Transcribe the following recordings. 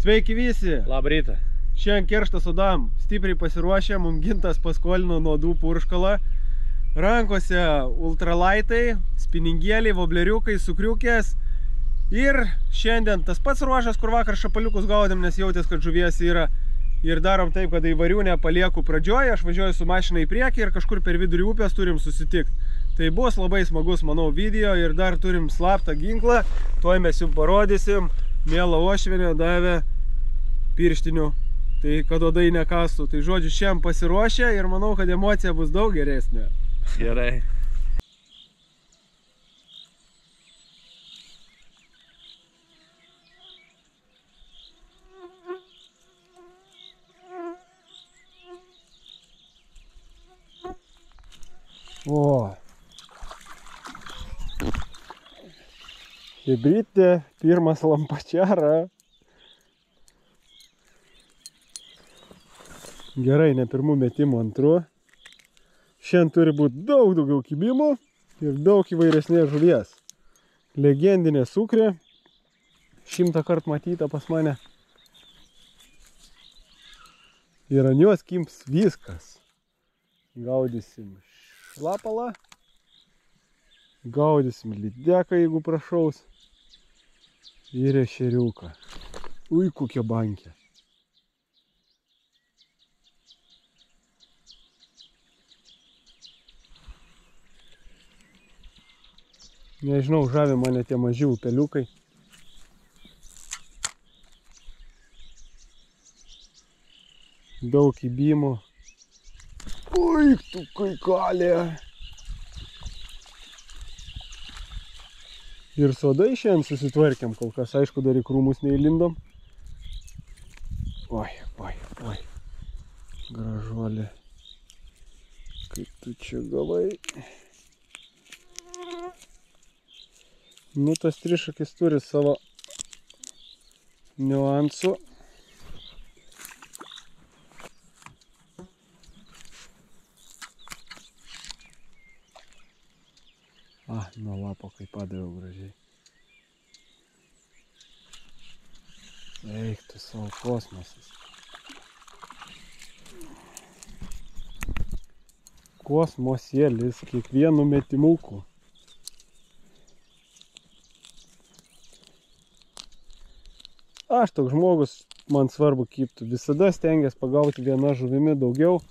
Sveiki visi! Labą rytą. Šiandien kerštas sudam. Stipriai pasiruošę, mums Gintas paskolino nuodų purškalą. Rankose ultralaitai, spiningėliai, vobleriukai, sukriukės. Ir šiandien tas pats ruožas, kur vakar šapaliukus gaudėm, nes jautės, kad žuvies yra. Ir darom taip, kad įvariūnę palieku pradžioje, aš važiuoju su mašina į priekį ir kažkur per vidurį upės turim susitikti. Tai bus labai smagus, manau, video ir dar turim slaptą ginklą. Tuoj mes jums parodysim. Mėla ošvenė davė pirštinių, tai kad odai nekastų. Tai žodžiu, šiandien pasiruošę ir manau, kad emocija bus daug geresnė. Gerai. O. Hibridė, pirmas lampačiara. Gerai, ne pirmų metimų, antrų. Šiandien turi būti daug daugiau kibimų ir daug įvairesnės žuvies. Legendinė sukrė, 100 kartų matyta pas mane. Ir ant jos kimps viskas. Gaudysim šlapalą, gaudysim lydeką, jeigu prašaus, ir ešeriuką. Ui, kokia bankė. Nežinau, žavi mane tie maži upeliukai. Daug kibimų. Ui, tu kai kalė. Ir sodai šiandien susitvarkėm, kol kas, aišku, dar į krūmus neįlindom. Oi. Gražuolė. Kaip tu čia gavai? Nu, tas trišakis turi savo niuansų. Nuo lapo kaip padaviau gražiai. Eik, tu savo kosmosas. Kosmosėlis kiekvienu metimuku. Aš toks žmogus, man svarbu kibtų. Visada stengiasi pagauti vieną žuvimi daugiau.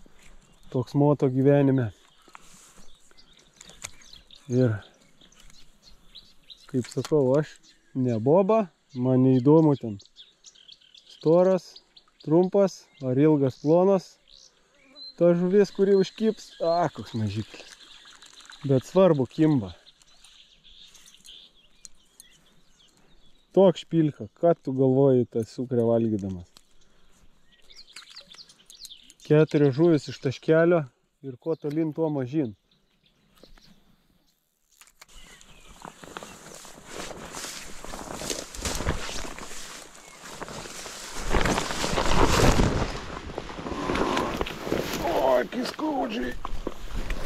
Toks moto gyvenime. Ir kaip sakau, aš ne boba, man neįdomu ten storas, trumpas ar ilgas, plonas. Ta žuvis, kuri užkips, koks mažiklis. Bet svarbu kimba. Toks špilka, ką tu galvoji tą sukrę valgydamas? 4 žuvis iš taškelio ir kuo tolyn, tuo mažyn. Kai skaudžiai.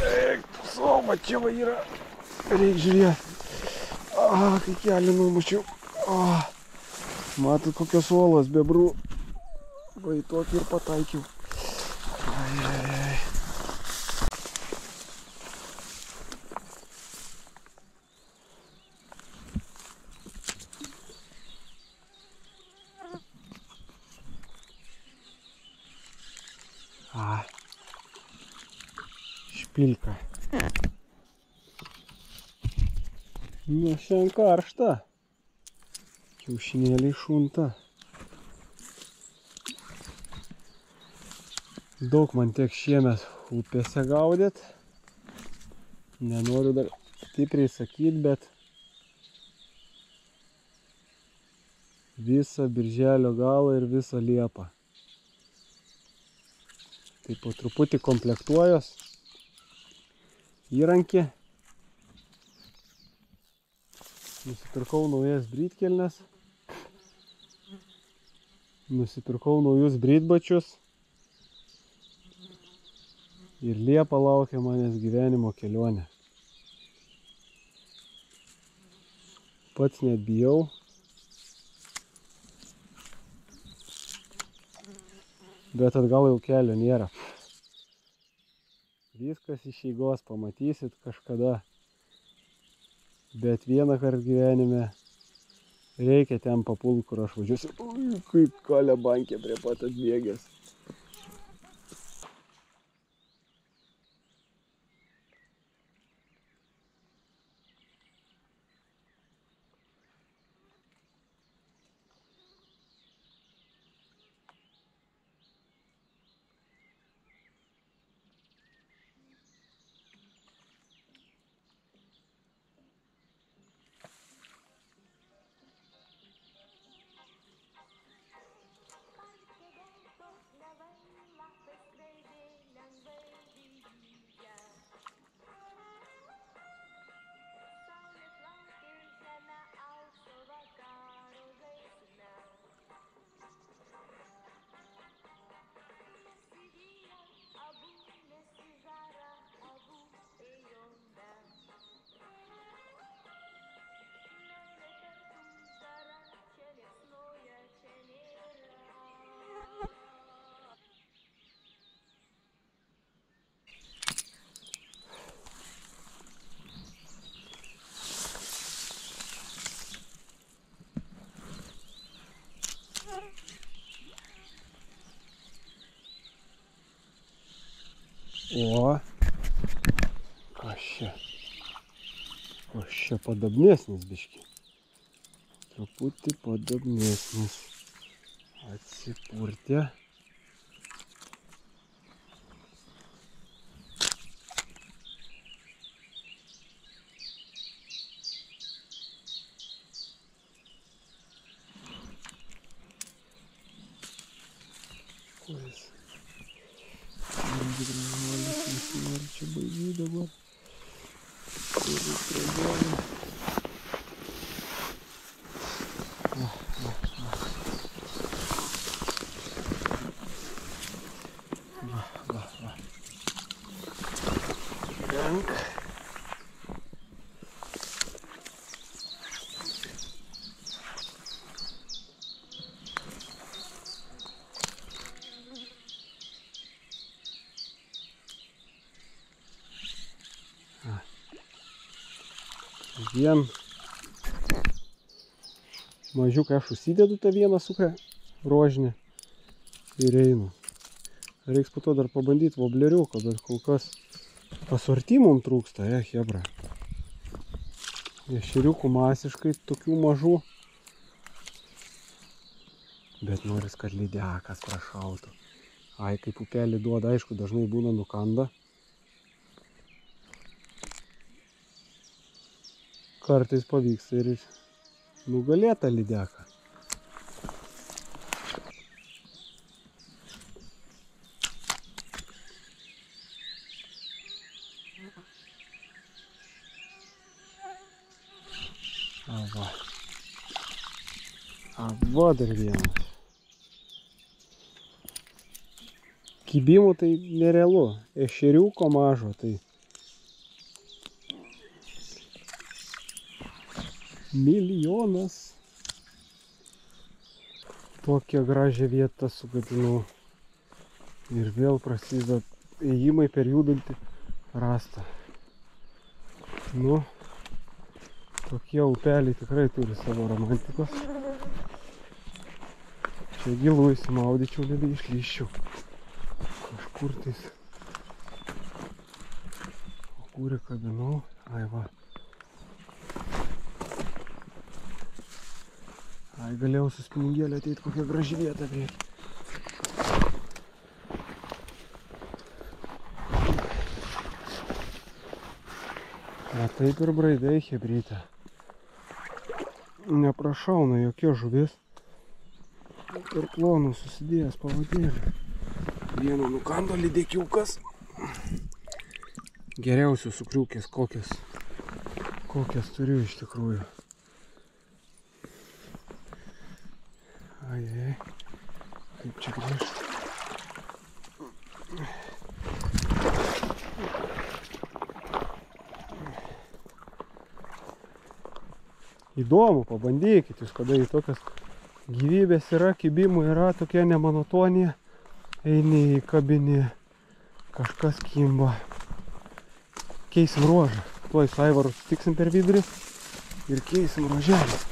Eik, tu savo, va čia va yra. Reik žiūrėti. Kai kelį numušiau. Matot, kokios uolos bebrų. Va į tokį ir pataikiau. Špilka. Nu, šiandien karšta. Kiaušinėliai šunta. Daug man tiek šiemet upėse gaudyt. Nenoriu dar stipriai sakyti, bet visą birželio galą ir visą liepą. Tai po truputį komplektuojos įrankį. Nusipirkau naujas brytkelnes. Nusipirkau naujus brytbačius. Ir liepą laukia manęs gyvenimo kelionė. Pats net bijau. bet atgal jau kelio nėra. Viskas iš eigos, pamatysit kažkada. Bet vieną kartą gyvenime reikia ten papult, kur aš važiuosiu. Ui, kaip kalė bankė prie pat atbėgęs. O, kas čia padabnesnis biški. Truputį padabnesnis. Atsipurtė. Kuris? Nori čia baigį dabar. Kuris pradėjo. Va. Renk. Vien mažiukai aš užsidedu tą vieną suką rožinę ir einu. Reiks po to dar pabandyti vobleriuką, bet kol kas pasorti mum trūksta, hebra. Ešeriukų masiškai tokių mažų. Bet noris, kad lydekas prašautų. Ai, kaip upelį duoda, aišku, dažnai būna nukanda. Kartais pavyksta ir nugalėta lydeką. Va dar vienas. Kibimų tai nerealu. Ešeriuko mažo tai. Milijonas. Tokią gražią vietą sugadinau. Ir vėl prasideda ėjimai per judantį rastą. Nu, tokie upeliai tikrai turi savo romantikos. Čia gilu įsimaudyčiau, nebeišlyščiau. Kažkur tais. O kur įkabinau? Ai va. Ai, galėjau su spiningėlė ateit kokią graži vietą prieki. O taip ir braidai, hebrytė. Neprašauna jokia žuvis. Ir plonų susidėjęs pavadėlį. Vienu nukando lydekiukas. Geriausios sukriukės kokias turiu iš tikrųjų. Ai, kaip čia grįžti. Įdomu, pabandykit jūs, kada į tokias gyvybės yra, kibimų yra, tokia nemonotonija. Eini į kabinį, kažkas kimba. Keisim ruožą. Tuoj su Aivaru sutiksim per vidurį ir keisim ruoželį.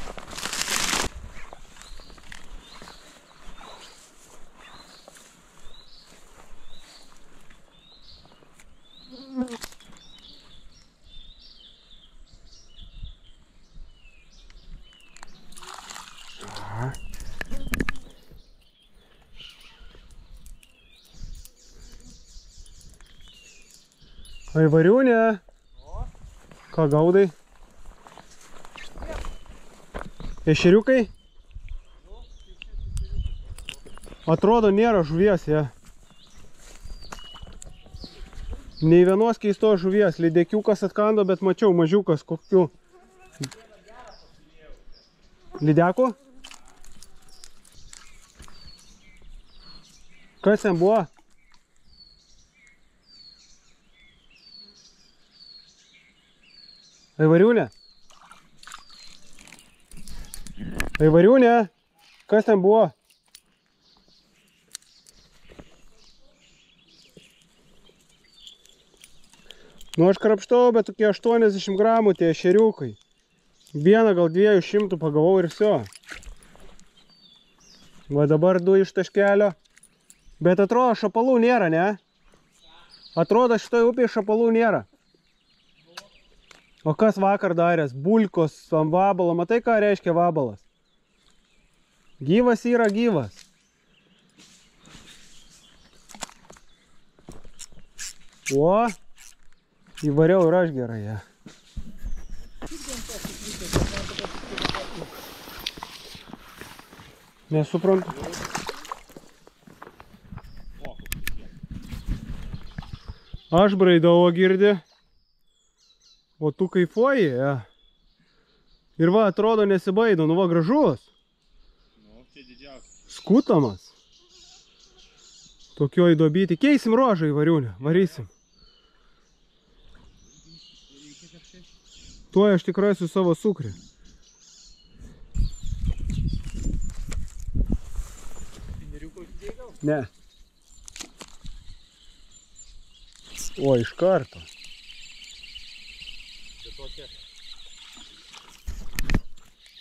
Aivariūnė, ką gaudai? Ešeriukai? Atrodo, nėra žuvies, ja. Nei vienos keistos žuvies. Lydekiukas atkando, bet mačiau mažiukas kokių. Lydekų? Kas ten buvo? Aivariūnė? Aivariūnė? Kas ten buvo? Nu, aš krapštau, bet tokie 80 gramų tie ešeriukai. Vieną gal 200 pagavau ir viso. Va dabar 2 iš taškelio. Bet atrodo, šapalų nėra, ne? Atrodo, šitoje upėje šapalų nėra. O kas vakar daręs? Bulkos ant vabalo. Matai, ką reiškia vabalas? Gyvas yra gyvas. O, įvariau ir aš gerai, ja. Nesuprantu. Aš braidau, girdi. O tu kaifuoji, ja. Ir va, atrodo, nesibaido. Nu va, gražus. Nu, čia didžiausias. Skutamas. Tokioj dobyti. Keisim ruožą į Variūnę. Varysim. Tuoj aš tikrai su savo sukrį. Ne. O, iš karto.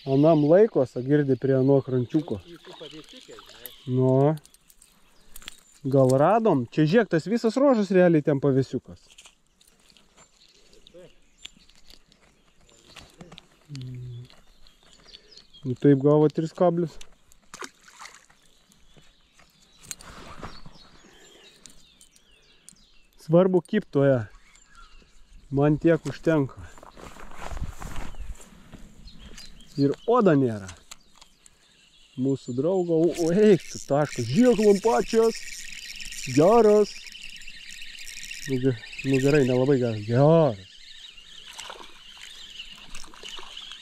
Anam laikos, girdi prie ano krančiuko. Nu. Gal radom? Čia žiūrėk, tas visas ruožas realiai ten pavėsiukas. Nu taip gavo 3 kablius. Svarbu kiptoje. Man tiek užtenka. Ir oda nėra. Mūsų draugo, o eik, tu taškas. Žiūrėk, lampačias. Geras. Nu gerai, nelabai geras. Geras.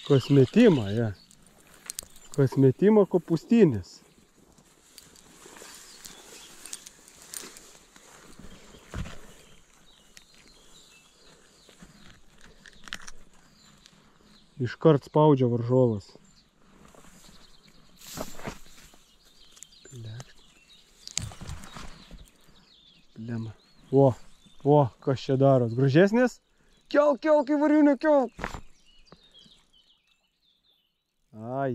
Kasmetimą, ja. Kasmetimą kopūstinis. Iškart spaudžia varžovas. Blema. O, kas čia daros? Gražesnis? Kelk, kai Variūnė, kelk. Ai.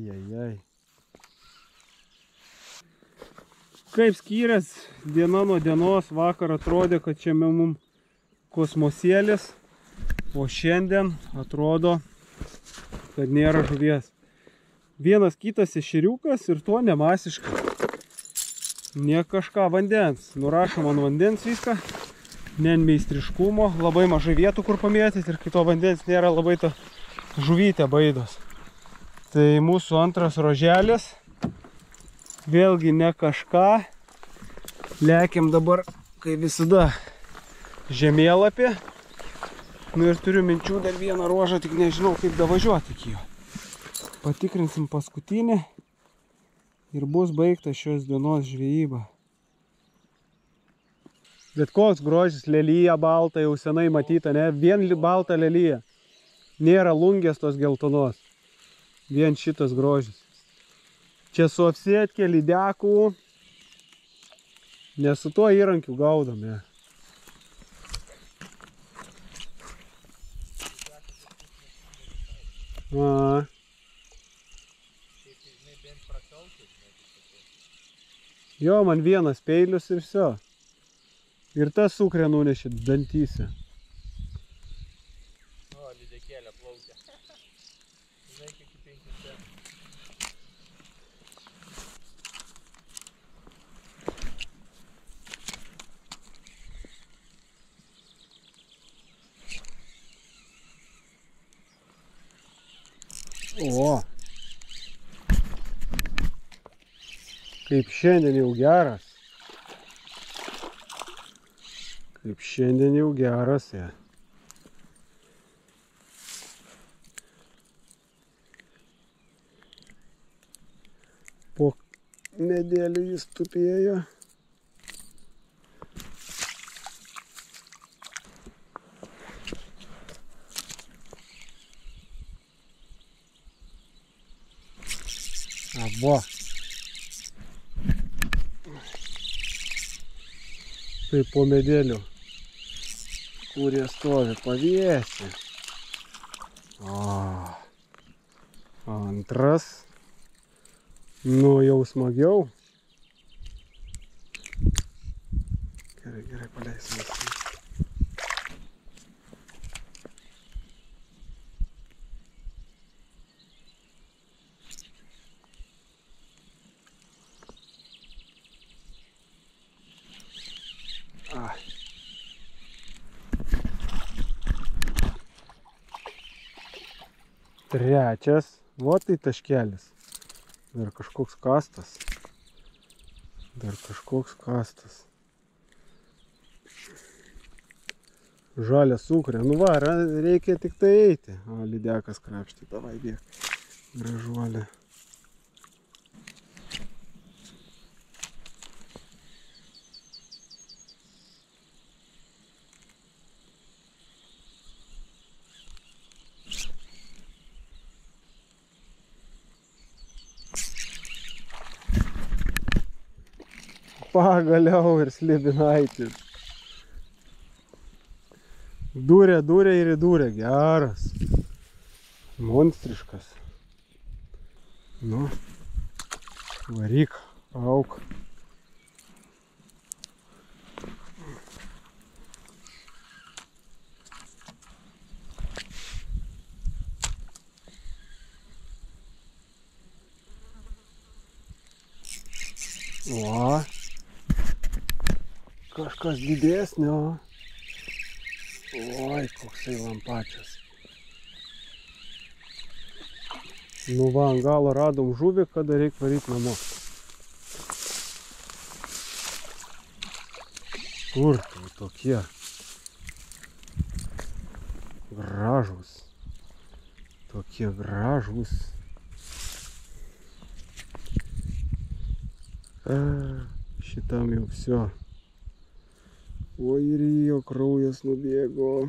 Kaip skyrės diena nuo dienos, vakar atrodė, kad čia mums kosmosėlis, o šiandien atrodo, kad nėra žuvies. Vienas kitas ešeriukas ir to nemasiška. Ne kažką vandens. Nurašom ant vandens viską. Ne meistriškumo. Labai mažai vietų, kur pamėtyti ir kito vandens nėra labai ta žuvytė baidos. Tai mūsų antras ruoželis. Vėlgi ne kažką. Lekiam dabar, kai visada, žemėlapį. Nu ir turiu minčių dar vieną ruožą, tik nežinau, kaip davažiuoti iki jo. Patikrinsim paskutinį ir bus baigta šios dienos žvejyba. Bet koks grožis, lelyja balta, jau senai matyta, ne? Vien balta lelyja. Nėra lungės tos geltonos. Vien šitas grožis. Čia su apsėtkė, lydekų. Ne su tuo įrankiu gaudome. A. Jo, man vienas peilius ir viso. Ir tas sukrė nunešė dantyse. O, lydekėlė plaukia. Žinai, kiek į 5 centų. O. Kaip šiandien jau geras. Kaip šiandien jau geras, ja. Po medėlių jis tupėjo. Abo. Tai po medėlių, kurie stovi pavėsi. O. Antras. Nu, jau smagiau. Gerai, gerai, paleisim. Trečias. Va tai taškelis. Dar kažkoks kastas. Žalia sukrė. Nu va, reikia tik tai eiti. O, lydekas krapštė. Davai bėk. Gražuolė. Pagaliau ir slibinaitis. Dūrė ir įdūrė. Geras. Monstriškas. Nu. Varyk. Auk. O. Kažkas didesnio. Oi, koksai lampačias. Nu va, ant galo radom žuvį, kada reikia varyti namo. Kur tai tokie gražūs. Tokie gražūs. Šitam jau viso. O ir jo kraujas nubėgo.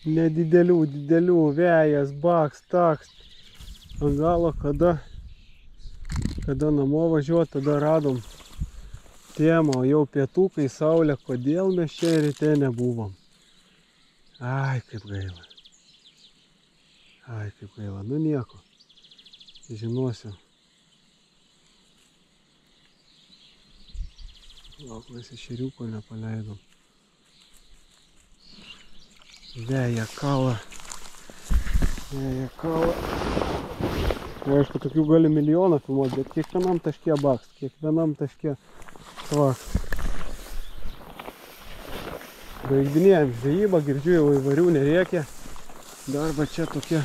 Nedidelių vėjas, baks, takst. Ant galo, kada namo važiuot, tada radom temą, jau pietų, kai saulė, kodėl mes čia ryte nebuvom. Ai, kaip gaila. Nu nieko. Žinosiu. Lauk, mes ešeriuko nepaleidom. Veja kala. Aišku, tokių gali milijoną filmuoti, bet kiekvienam taške baks, kiekvienam taške tvaks. Baigdinėjom žvejybą, girdžiu jau įvarių nerėkia. Dar va čia tokie.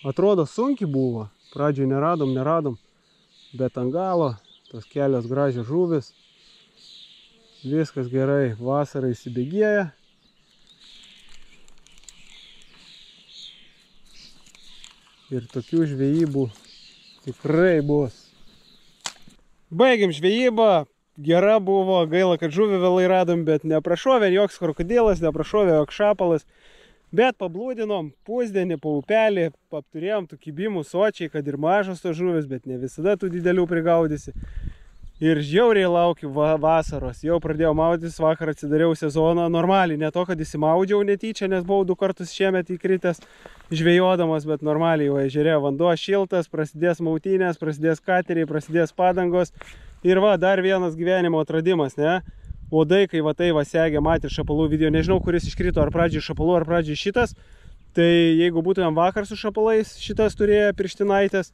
Atrodo sunkiai buvo, pradžioj neradom, bet ant galo tos kelios gražios žuvis. Viskas gerai, vasara įsibėgėja. Ir tokių žvejybų tikrai bus. Baigėm žvejybą. Gera buvo, gaila, kad žuvį vėlai radom, bet neprašovė joks krokodilas, neprašovė joks šapalas. Bet pablūdinom pusdienį po upelį, apturėjom tų kibimų sočiai, kad ir mažos tos žuvis, bet ne visada tų didelių prigaudysi. Ir žiauriai laukiu vasaros, jau pradėjau maudytis, vakar atsidariau sezoną normaliai, ne to, kad įsimaudžiau netyčia, nes buvau 2 kartus šiemet įkritęs žvejodamas, bet normaliai jau ežere vanduo šiltas, prasidės mautynės, prasidės kateriai, prasidės padangos. Ir va, dar vienas gyvenimo atradimas, ne? Uodai, kai va tai va segė, matė šapalų video, nežinau, kuris iškrito, ar pradžiai šapalų, ar pradžiai šitas. Tai jeigu būtumėm vakar su šapalais, šitas turėjo pirštinaitės,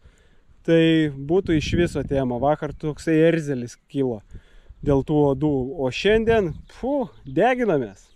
tai būtų iš viso tema. Vakar toksai erzelis kilo dėl tų uodų, o šiandien, deginamės.